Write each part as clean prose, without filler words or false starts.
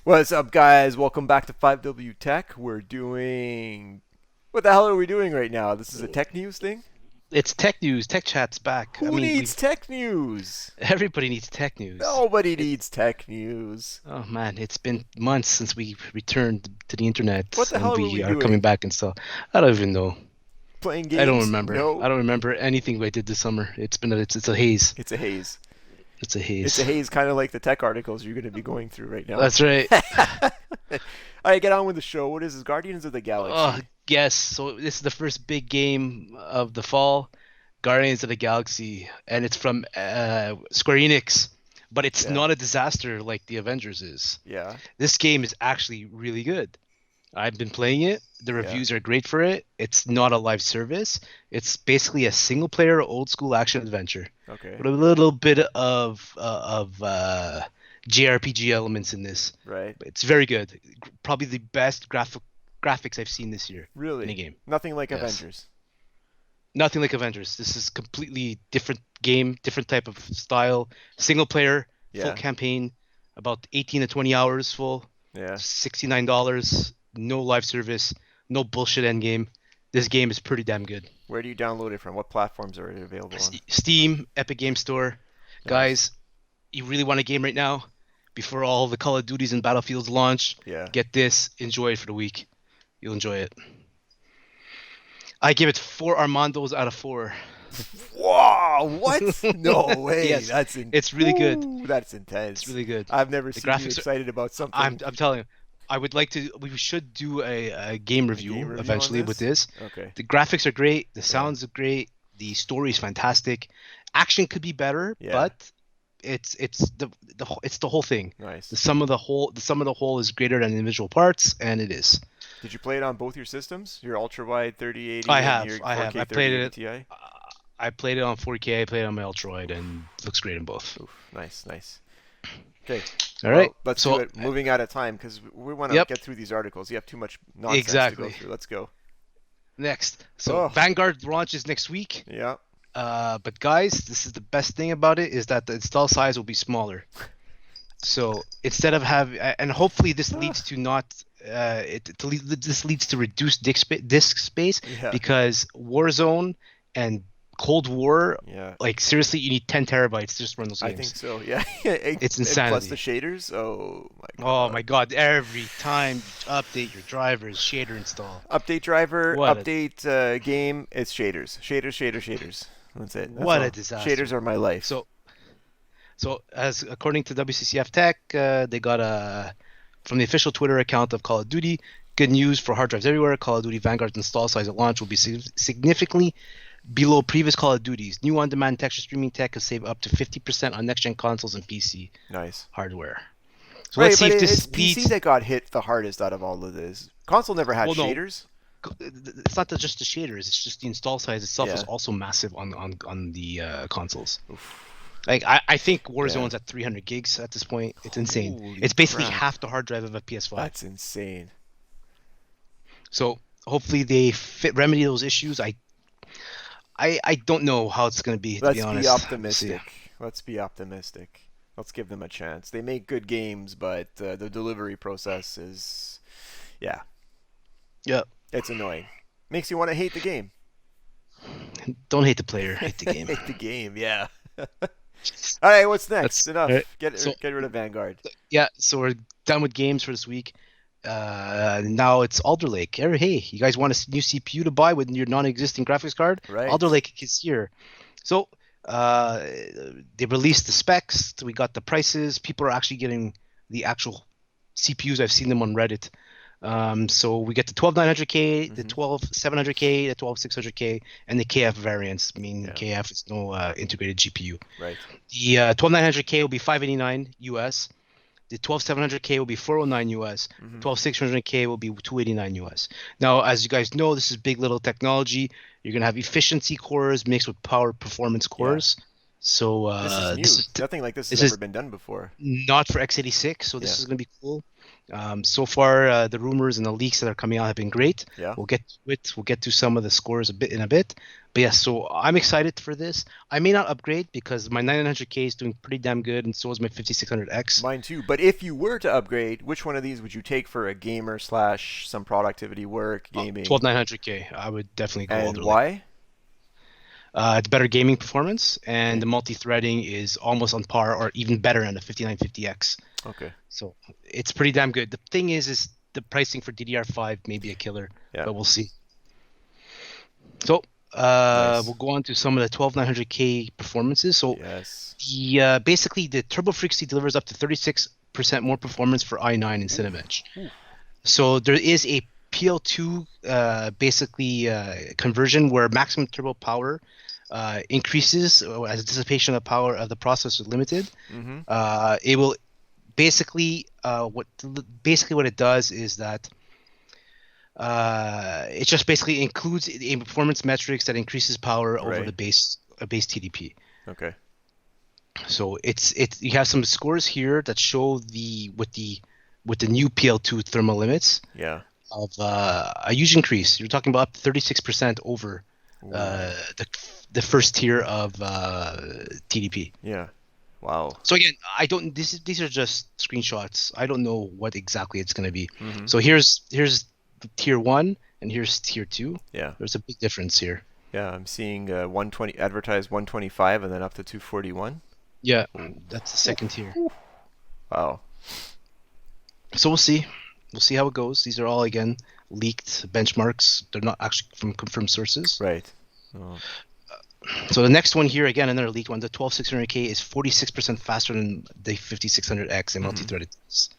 What's up, guys? Welcome back to 5W Tech. We're doing. What the hell are we doing right now? This is a tech news thing? It's tech news. Tech chat's back. I Who mean, needs we've tech news? everybody needs tech news. Nobody It, needs tech news. oh man, it's been months since we returned to the What internet, the and hell were we we are coming doing? back and stuff. I don't even know. Playing I don't games? remember. I No. don't remember anything we did this summer. It's a haze. It's a haze. It's a It's a haze. haze, kind of like the tech articles you're going to be going through right now. That's right. All right, get on with the show. What is this? Guardians of the Oh, Galaxy. yes. So this is the first big game of the fall, Guardians of the Galaxy, and it's from Square Enix, but it's Yeah. not a disaster like the Avengers is. Yeah. This game is actually really good. I've been playing it. The Yeah. reviews are great for it. It's not a live service. It's basically a single player old school action adventure Okay. with a little bit of JRPG elements in this. Right. It's very good. Probably the best graphics I've seen this year in a Really? game. Nothing like Yes. Avengers. Nothing like Avengers. This is completely different game, different type of style. Single player, full Yeah. campaign, about 18 to 20 hours full. Yeah. $69, no live service, no bullshit end game. This game is pretty damn good. Where do you download it from? What platforms are it available on? Steam, Epic Game Store. Nice. Guys, you really want a game right now? Before all the Call of Duties and Battlefields launch, Yeah. get this, enjoy it for the week. You'll enjoy it. I give it 4 Armandos out of 4. Wow, what? No way. Yes, That's in it's really good. Ooh, that's It's intense. really good. I've never The seen you graphics are, excited about I'm something. I'm telling you, I would like to we should do a game A game review review on eventually with this? this. Okay. The graphics are great, the Yeah. sounds are great, the story is fantastic. Action could be better, Yeah. but it's the whole thing. Nice. The sum of the whole is greater than individual parts, and it is. Did you play it on both your systems? Your ultra wide 3080 I and have, your I have. 4K 3080 Ti? I played it on 4K. I played it on my Ultroid, and it looks great in both. Oof, nice, nice. Okay. All right. Well, let's do So, it. Moving out of time because we want to yep, get through these articles. You have too much nonsense to go exactly. through. Let's go. Next. So Oh, Vanguard launches next week. yeah. But guys, this is the best thing about it is that the install size will be smaller. So instead of and hopefully this leads to not, this leads to reduced disk space Yeah. because Warzone and Cold War, Yeah. like seriously, you need 10 terabytes to just run those I think games. so. Yeah. and It's plus the insanity. shaders. Oh my Oh god. my God! Every time you update your drivers, shader install. Update driver, What a update game. It's shaders, shaders. That's it. That's what a all. Shaders disaster. are my life. So as according to WCCF Tech, they got a from the official Twitter account of Call of Duty. Good news for hard drives everywhere. Call of Duty Vanguard's install size at launch will be significantly below previous Call of Duties. New on-demand texture streaming tech can save up to 50% on next-gen consoles and PC Nice. hardware. So Right, let's see but if this it's PC speeds. that got hit the hardest out of all of this. Console never had Well, no, shaders. it's not just the shaders. It's just the install size itself is Yeah. also massive on the consoles. Oof. Like I think Yeah. Warzone's at 300 gigs at this point. It's insane. Holy It's basically crap. half the hard drive of a PS5. That's insane. So hopefully they remedy those issues. I don't know how it's gonna be, to be Let's be honest. We'll see. optimistic. Let's be optimistic. Let's give them a chance. They make good games, but the delivery process is, yeah, Yeah. it's annoying. Makes you want to hate the game. Don't hate the player, hate the game. Hate the game, yeah. All right, what's next? That's Enough. right. Get So get rid of Vanguard. yeah, so we're done with games for this week. Now it's Alder Lake. Hey, you guys want a new CPU to buy with your non-existing graphics card? Right. Alder Lake is here. So they released the specs. We got the prices. People are actually getting the actual CPUs. I've seen them on Reddit. So we get the 12900K, the Mm-hmm. 12700K, the 12600K, and the KF variants. I mean, Yeah. KF is no integrated GPU. Right. The 12900K will be 589 US. The 12700K will be 409 US. Mm-hmm. 12600K will be 289 US. Now, as you guys know, this is big little technology. You're gonna have efficiency cores mixed with power performance Yeah. cores. So This is new. Nothing like this has ever been done before. not for x86, so this Yeah. is going to be cool. So far, the rumors and the leaks that are coming out have been great. Yeah. We'll get to it. We'll get to some of the scores in a bit. But yeah, so I'm excited for this. I may not upgrade because my 9900K is doing pretty damn good, and so is my 5600X. Mine too. But if you were to upgrade, which one of these would you take for a gamer / some productivity work, gaming? 12900K. I would definitely go Alder. And why? It's better gaming performance, and the multi-threading is almost on par or even better on the 5950X. Okay. So it's pretty damn good. The thing is the pricing for DDR5 may be a killer, but we'll see. So nice. We'll go on to some of the 12900K performances. So basically the turbo frequency delivers up to 36% more performance for i9 in Cinebench. So there is a PL2 conversion where maximum turbo power increases as dissipation of power of the processor is limited. It will basically what it does is that it just basically includes a performance metrics that increases power over the base TDP. Okay. So you have some scores here that show with the new PL2 thermal limits. Yeah. Of a huge increase. You're talking about up to 36% over the first tier of TDP. Yeah. Wow. So again, these are just screenshots. I don't know what exactly it's going to be. So here's tier 1 and here's tier 2. Yeah. There's a big difference here. Yeah, I'm seeing 120 advertised 125 and then up to 241. Yeah, that's the second tier. Wow. So we'll see. We'll see how it goes. These are all, again, leaked benchmarks. They're not actually from confirmed sources. Right. Oh. So the next one here, again, another leaked one. The 12600K is 46% faster than the 5600X in multi-threaded. It's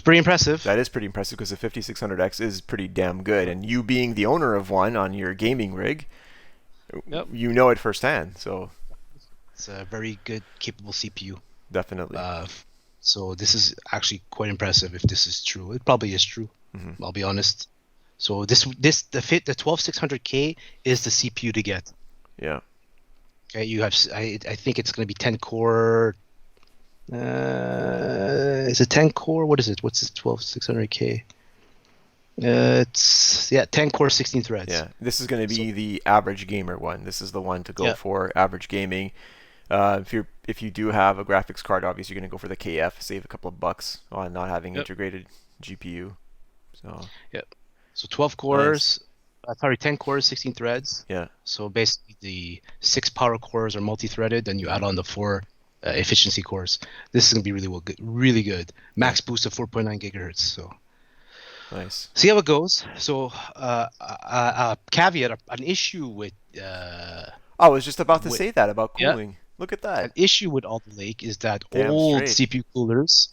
pretty impressive. That is pretty impressive because the 5600X is pretty damn good. And you being the owner of one on your gaming rig, you know it firsthand. So it's a very good, capable CPU. Definitely. So this is actually quite impressive if this is true. It probably is true. I'll be honest. So the 12600K is the CPU to get. Yeah. Okay, you have. I think it's going to be 10 core. Is it 10 core? What is it? What's this 12600K? It's 10 core, 16 threads. Yeah, this is going to be the average gamer one. This is the one to go for average gaming. If you do have a graphics card, obviously you're going to go for the KF, save a couple of bucks on not having integrated GPU. So so 12 cores, 10 cores, 16 threads. Yeah. So basically the 6 power cores are multi-threaded, then you add on the 4 efficiency cores. This is going to be really good. Max boost of 4.9 gigahertz. So nice. See how it goes. So a caveat, an issue with. I was just about to say that about cooling. Look at that. An issue with Alder Lake is that old CPU coolers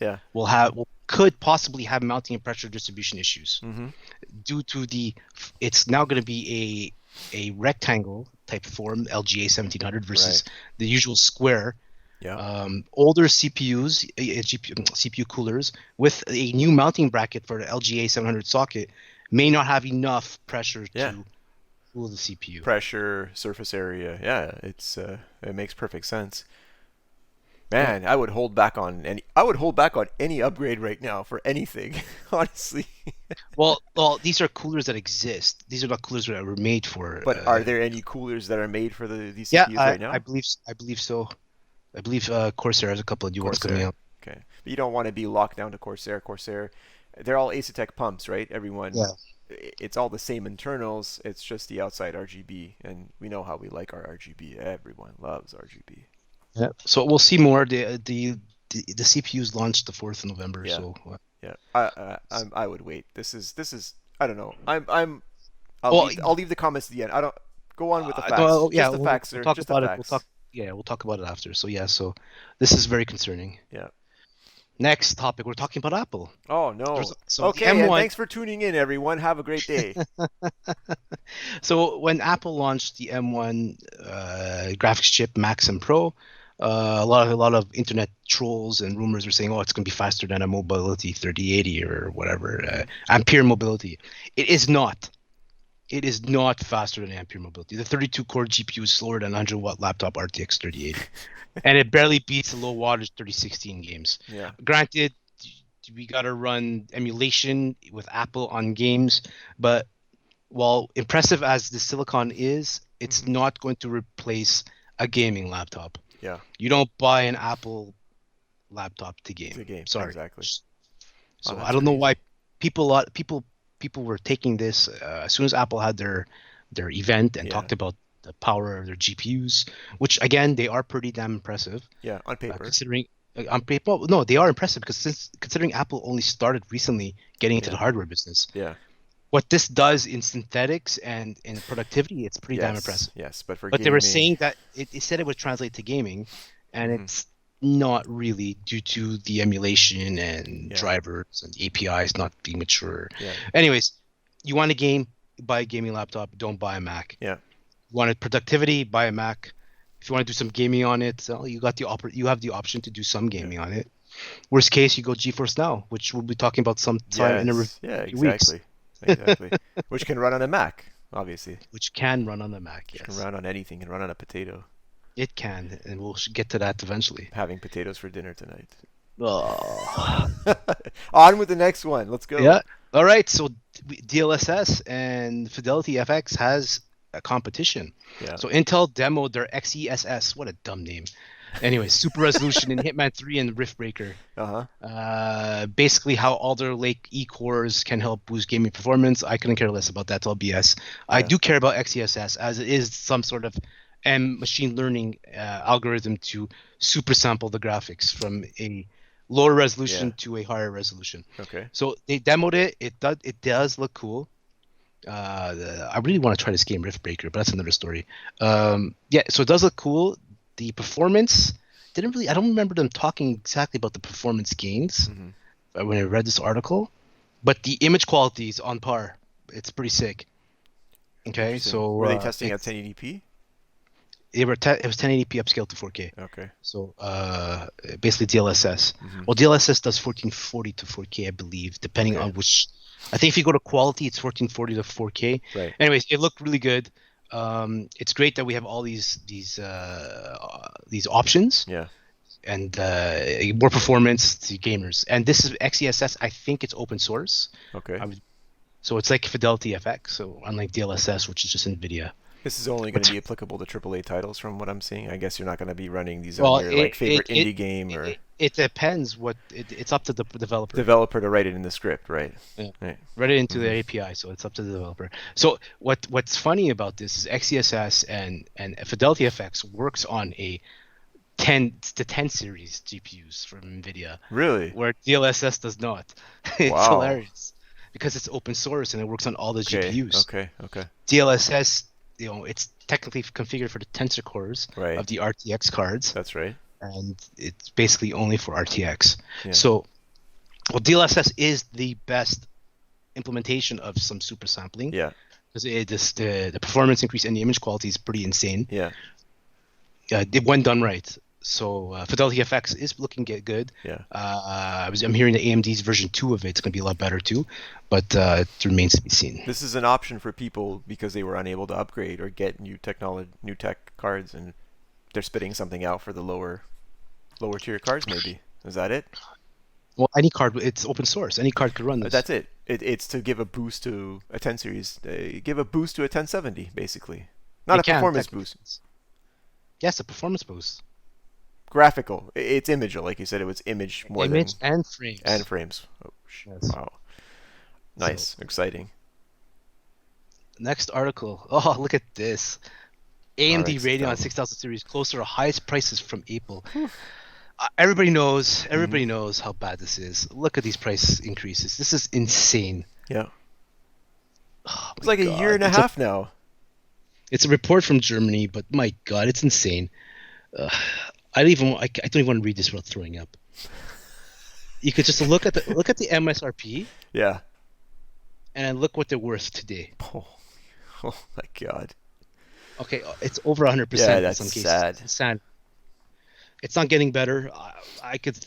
could possibly have mounting and pressure distribution issues due to it's now going to be a rectangle type form LGA 1700 versus the usual square. Yeah. Older CPU coolers with a new mounting bracket for the LGA 700 socket may not have enough pressure to cool the CPU. Pressure, surface area. Yeah, it makes perfect sense. Man, I would hold back on any upgrade right now for anything, honestly. well, these are coolers that exist. These are not coolers that were made for. But are there any coolers that are made for these CPUs right now? I believe so. I believe Corsair has a couple of new ones coming out. Okay, but you don't want to be locked down to Corsair. Corsair, they're all Asetek pumps, right? Everyone. Yeah. It's all the same internals. It's just the outside RGB, and we know how we like our RGB. Everyone loves RGB. Yeah. So we'll see more. The CPUs launched the 4th of November. Yeah. So. Yeah. I would wait. This is. I don't know. I'll leave the comments at the end. I don't go on with the facts. The facts are just the facts. We'll talk about it after. So so this is very concerning. Yeah. Next topic, we're talking about Apple. Oh no. Okay, M1... and thanks for tuning in, everyone. Have a great day. So when Apple launched the M1 graphics chip Max and Pro, a lot of internet trolls and rumors were saying, "Oh, it's going to be faster than a Mobility 3080 or whatever, Ampere Mobility." It is not. It is not faster than Ampere Mobility. The 32-core GPU is slower than 100-watt laptop RTX 3080, and it barely beats the low wattage 3016 games. Yeah. Granted, we gotta run emulation with Apple on games, but while impressive as the silicon is, it's not going to replace a gaming laptop. Yeah. You don't buy an Apple laptop to game. To game. Sorry. Exactly. So Oh, I don't know why amazing. people were taking this as soon as Apple had their event and Yeah. talked about the power of their GPUs, which again they are pretty damn impressive. Yeah, on paper. Considering on paper, no, they are impressive because considering Apple only started recently getting into the hardware business. Yeah. What this does in synthetics and in productivity, it's pretty damn impressive. Yes, but for But gaming, they were saying that it said it would translate to gaming, and it's not really due to the emulation and drivers and APIs not being mature. Yeah. Anyways, you want a game, buy a gaming laptop. Don't buy a Mac. Yeah. You wanted productivity, buy a Mac. If you want to do some gaming on it, you have the option to do some gaming on it. Worst case, you go GeForce Now, which we'll be talking about sometime in a few weeks. Exactly. Which can run on a Mac, obviously. Which can run on the Mac, yes. Can run on anything. Can run on a potato. It can, and we'll get to that eventually. Having potatoes for dinner tonight. Oh. On with the next one. Let's go. Yeah. All right. So DLSS and Fidelity FX has a competition. Yeah. So Intel demoed their XeSS. What a dumb name. Anyway, super resolution in Hitman 3 and Riftbreaker. Basically, how Alder Lake E cores can help boost gaming performance. I couldn't care less about that. It's all BS. I do care about XeSS as it is some sort of machine learning algorithm to super sample the graphics from a lower resolution to a higher resolution. Okay. So they demoed it. It does look cool. I really want to try this game Riftbreaker, but that's another story. So it does look cool. The performance I don't remember them talking exactly about the performance gains when I read this article, but the image quality is on par. It's pretty sick. Okay, so were they testing at 1080p? It was 1080p upscaled to 4K. Okay. So basically DLSS. Well, DLSS does 1440 to 4K, I believe, depending on which. I think if you go to quality, it's 1440 to 4K. Right. Anyways, it looked really good. It's great that we have all these options. Yeah. And more performance to gamers. And this is XeSS. I think it's open source. Okay. So it's like Fidelity FX. So unlike DLSS, which is just NVIDIA. This is only going to be applicable to AAA titles, from what I'm seeing. I guess you're not going to be running these on your favorite indie game, or it depends. It's up to the developer. Developer to write it in the script, right? Yeah. Right. Write it into the API, so it's up to the developer. So what's funny about this is XeSS and Fidelity FX works on a 10 series GPUs from NVIDIA. Really? Where DLSS does not. It's hilarious because it's open source and it works on all the GPUs. Okay. DLSS, it's technically configured for the tensor cores of the RTX cards. That's right. And it's basically only for RTX. Yeah. So, DLSS is the best implementation of some super sampling. Yeah. Because the performance increase and the image quality is pretty insane. Yeah. When done right. So Fidelity FX is looking good. Yeah. I'm hearing that AMD's version 2 of it's going to be a lot better too, but it remains to be seen. This is an option for people because they were unable to upgrade or get new tech cards, and they're spitting something out for the lower tier cards. Maybe is that it? Well, any card, it's open source. Any card could run this. That's it. It's to give a boost to a 10 series. Give a boost to a 1070, basically. Not a performance boost. Yes, a performance boost. Graphical. It's image, like you said. It was image more than and frames. And frames. Oh, yes. Wow. Nice. Exciting. Next article. Oh, look at this. AMD Radeon 6000 series closer to highest prices from April. Everybody knows how bad this is. Look at these price increases. This is insane. Yeah. It's like a year and a half now. It's a report from Germany, but my God, it's insane. I don't even want to read this without throwing up. You could just look at the MSRP. Yeah. And then look what they're worth today. Oh my God. Okay, it's over 100%. Yeah, that's in some cases. sad. It's sad. It's not getting better. I could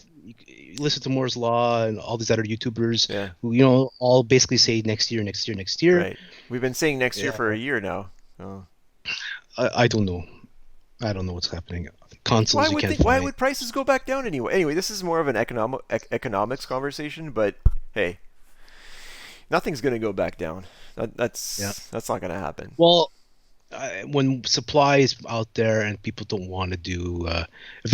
you listen to Moore's Law and all these other YouTubers Yeah. who all basically say next year, next year, next year. Right. We've been saying next year Yeah, for a year now. Oh. I don't know. I don't know what's happening. Consoles you can't Why find. would prices go back down anyway? Anyway, this is more of an economics conversation, but hey, nothing's going to go back down. That's not going to happen. Well, when supply is out there and people don't want to do,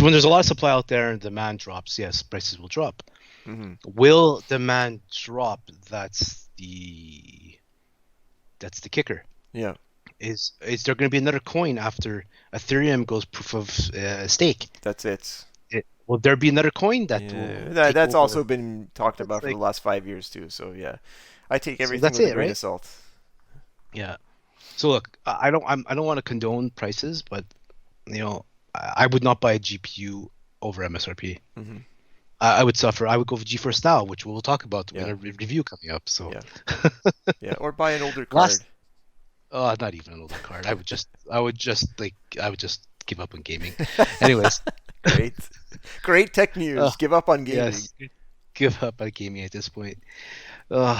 when there's a lot of supply out there and demand drops, yes, prices will drop. Mm-hmm. Will demand drop? That's the kicker. Yeah. Is there going to be another coin after Ethereum goes proof of stake? That's it. Will there be another coin that that's also been talked about for the last 5 years too. So yeah, I take everything with a grain of salt. Yeah. So look, I don't want to condone prices, but I would not buy a GPU over MSRP. Mm-hmm. I would suffer. I would go for GeForce Now, which we'll talk about in a review coming up. So yeah, or buy an older card. Not even an older card. I would just give up on gaming. Anyways. Great tech news. Give up on gaming. Yes, give up on gaming at this point. All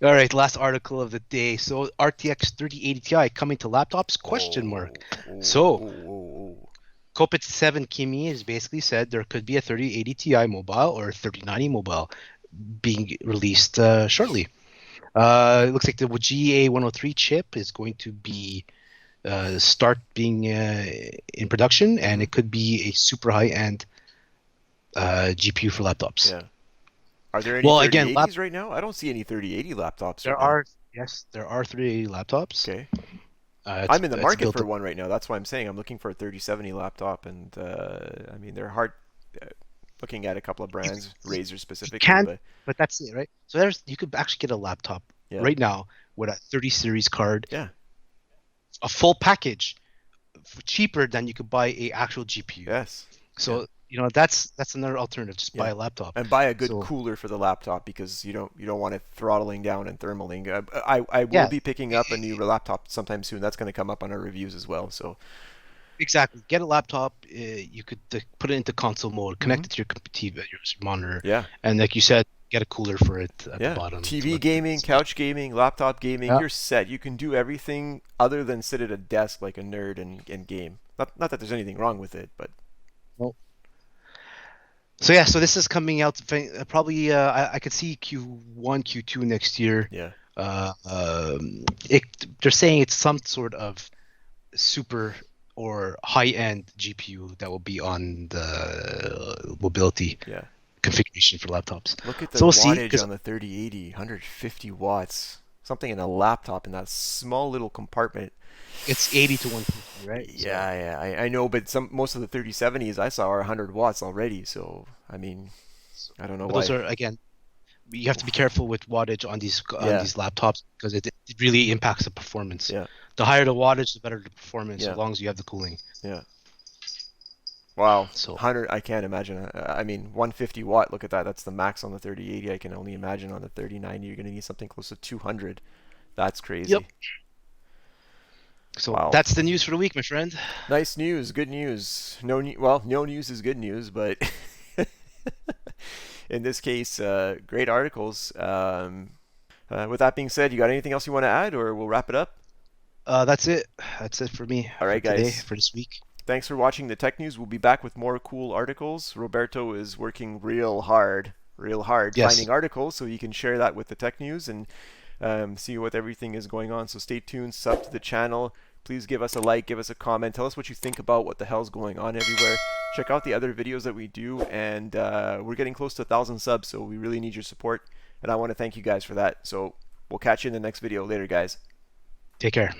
right, last article of the day. So RTX 3080 Ti coming to laptops? Kopit 7 Kimi has basically said there could be a 3080 Ti mobile or 3090 mobile being released shortly. It looks like the GA103 chip is going to be start being in production, and it could be a super high-end GPU for laptops. Yeah. Are there any 3080s right now? I don't see any 3080 laptops. There are 3080 laptops. Okay. I'm in the market for one right now. That's why I'm saying I'm looking for a 3070 laptop, and I mean they're hard. Looking at a couple of brands, Razer specifically. But that's it, right? So you could actually get a laptop right now with a 30 series card. Yeah. A full package, cheaper than you could buy a actual GPU. Yes. So that's another alternative. Just buy a laptop and buy a good cooler for the laptop, because you don't want it throttling down and thermaling. I will be picking up a new laptop sometime soon. That's going to come up on our reviews as well. So exactly, get a laptop. You could put it into console mode, connect it to your TV, your monitor. Yeah. And like you said, get a cooler for it at the bottom. TV gaming, couch gaming, laptop gaming, you're set. You can do everything other than sit at a desk like a nerd and game. Not that there's anything wrong with it, but. Well. So this is coming out probably. I could see Q1, Q2 next year. Yeah. They're saying it's some sort of super or high-end GPU that will be on the mobility. Yeah. Configuration for laptops. Look at the wattage on the 3080, 150 watts. Something in a laptop in that small little compartment. It's 80 to 150, right? Yeah, I know, but most of the 3070s I saw are 100 watts already. So I mean, I don't know why. Those are, again, you have to be careful with wattage on these laptops, because it really impacts the performance. Yeah. The higher the wattage, the better the performance, as long as you have the cooling. Yeah. Wow. So 100, I can't imagine. I mean, 150 watt. Look at that. That's the max on the 3080. I can only imagine on the 3090 you're going to need something close to 200. That's crazy. Yep. So that's the news for the week, my friend. Nice news. Good news. No news is good news, but in this case, great articles. With that being said, you got anything else you want to add, or we'll wrap it up? That's it. That's it for me. All right, guys. For this week. Thanks for watching the Tech News. We'll be back with more cool articles. Roberto is working real hard finding articles so he can share that with the Tech News and see what everything is going on. So stay tuned, sub to the channel. Please give us a like, give us a comment. Tell us what you think about what the hell's going on everywhere. Check out the other videos that we do, and we're getting close to 1,000 subs, so we really need your support, and I want to thank you guys for that. So we'll catch you in the next video. Later, guys. Take care.